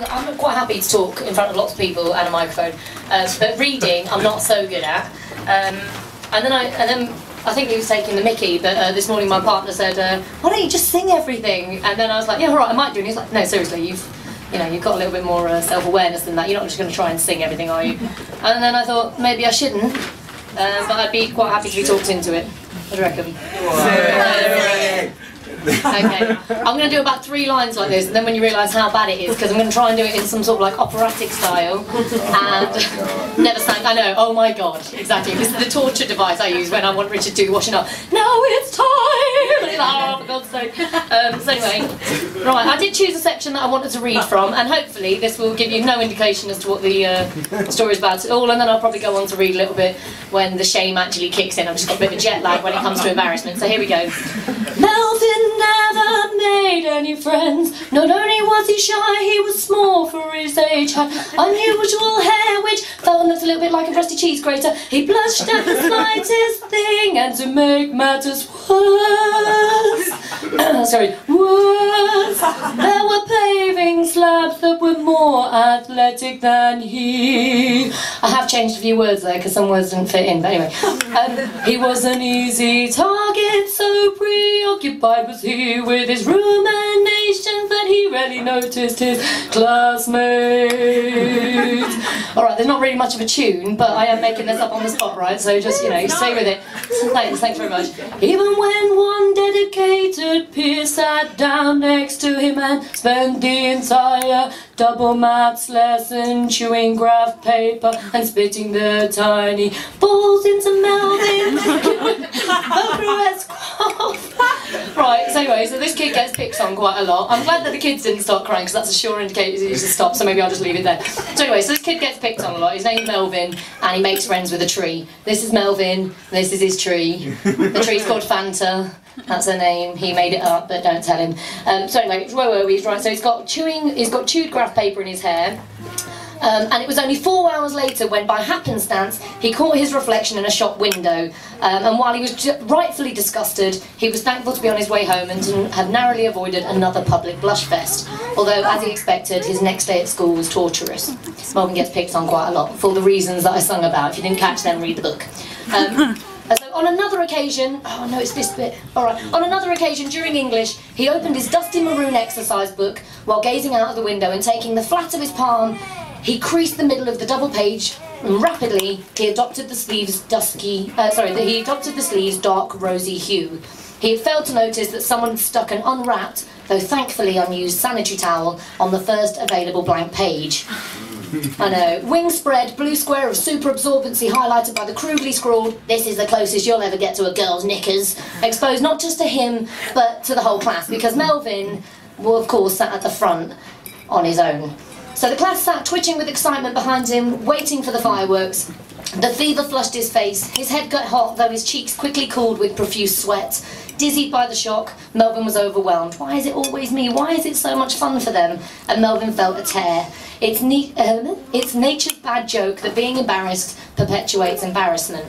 I'm quite happy to talk in front of lots of people and a microphone, but reading I'm not so good at. And then I think he was taking the mickey, but this morning my partner said, why don't you just sing everything? And then I was like, yeah, all right, I might do. And he's like, no, seriously, you've got a little bit more self-awareness than that. You're not just going to try and sing everything, are you? And then I thought, maybe I shouldn't, but I'd be quite happy to be talked into it. What do you reckon? Okay, I'm going to do about 3 lines like this, and then when you realise how bad it is, because I'm going to try and do it in some sort of like operatic style, and never sang. I know, oh my god, exactly. This is the torture device I use when I want Richard to do washing up. Now it's time! Oh, for God's sake. So anyway, right, I did choose a section that I wanted to read from, and hopefully this will give you no indication as to what the story is about at all, and then I'll probably go on to read a little bit when the shame actually kicks in. I've just got a bit of a jet lag when it comes to embarrassment, so here we go. Melvin never made any friends. Not only was he shy, he was small for his age. Had unusual hair which felt and looked a little bit like a rusty cheese grater. He blushed at the slightest thing, and to make matters worse, there were paving slabs that were more athletic than he. I have changed a few words there because some words didn't fit in, but anyway. He was an easy target, so preoccupied was he with his ruminations that he rarely noticed his classmates. Alright, there's not really much of a tune, but I am making this up on the spot, right? So just, stay with it. Thanks very much. Even when one dedicated peer sat down next to him and spent the entire double maths lesson chewing graph paper and spitting the tiny balls into Melvin's Oprah-esque cough. Right, so anyway, so this kid gets picked on quite a lot. I'm glad that the kids didn't start crying because that's a sure indicator he should stop, so maybe I'll just leave it there. So anyway, so this kid gets picked on a lot. His name's Melvin, and he makes friends with a tree. This is Melvin, this is his tree. The tree's called Fanta. That's her name. He made it up, but don't tell him. So anyway, where were we? Right, so he's got chewed graph paper in his hair. And it was only 4 hours later when, by happenstance, he caught his reflection in a shop window. And while he was rightfully disgusted, he was thankful to be on his way home and to have narrowly avoided another public blush fest. Although, as he expected, his next day at school was torturous. Melvin gets picked on quite a lot for the reasons that I sung about. If you didn't catch them, read the book. So on another occasion, oh no, it's this bit. Alright, on another occasion during English, he opened his dusty maroon exercise book while gazing out of the window and taking the flat of his palm, he creased the middle of the double page and rapidly he adopted the sleeves dark rosy hue. He had failed to notice that someone had stuck an unwrapped, though thankfully unused sanitary towel on the first available blank page. I know. Wing spread, blue square of super absorbency highlighted by the crudely scrawled, "This is the closest you'll ever get to a girl's knickers," exposed not just to him, but to the whole class, because Melvin, well, of course, sat at the front on his own. So the class sat twitching with excitement behind him, waiting for the fireworks. The fever flushed his face, his head got hot, though his cheeks quickly cooled with profuse sweat. Dizzied by the shock, Melvin was overwhelmed. Why is it always me? Why is it so much fun for them? And Melvin felt a tear. It's nature's bad joke that being embarrassed perpetuates embarrassment.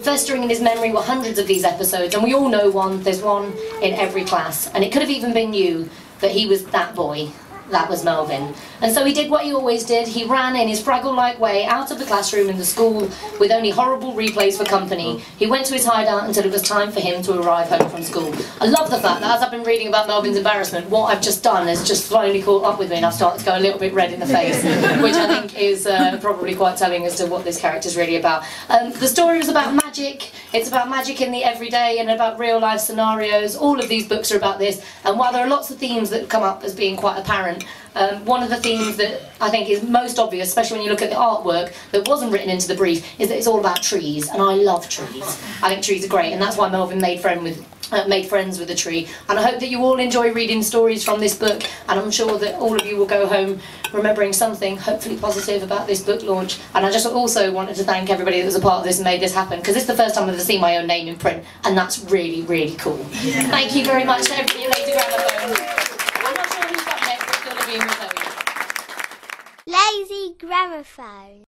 Festering in his memory were hundreds of these episodes, and we all know one. There's one in every class. And it could have even been you, but he was that boy. That was Melvin. And so he did what he always did. He ran in his Fraggle-like way out of the classroom in the school with only horrible replays for company. He went to his hideout until it was time for him to arrive home from school. I love the fact that as I've been reading about Melvin's embarrassment, what I've just done has just slowly caught up with me and I've started to go a little bit red in the face, which I think is probably quite telling as to what this character's really about. The story was about magic. It's about magic in the everyday and about real life scenarios. All of these books are about this, and while there are lots of themes that come up as being quite apparent, one of the themes that I think is most obvious, especially when you look at the artwork that wasn't written into the brief, is that it's all about trees, and I love trees. I think trees are great, and that's why Melvin made friends with the tree. And I hope that you all enjoy reading stories from this book, and I'm sure that all of you will go home remembering something hopefully positive about this book launch. And I just also wanted to thank everybody that was a part of this and made this happen, because it's the first time I've ever seen my own name in print, and that's really, really cool. Yeah. Thank you very much to everybody who made Gramophone. I'm not sure who's up next, but it's going to be Lazy Gramophone.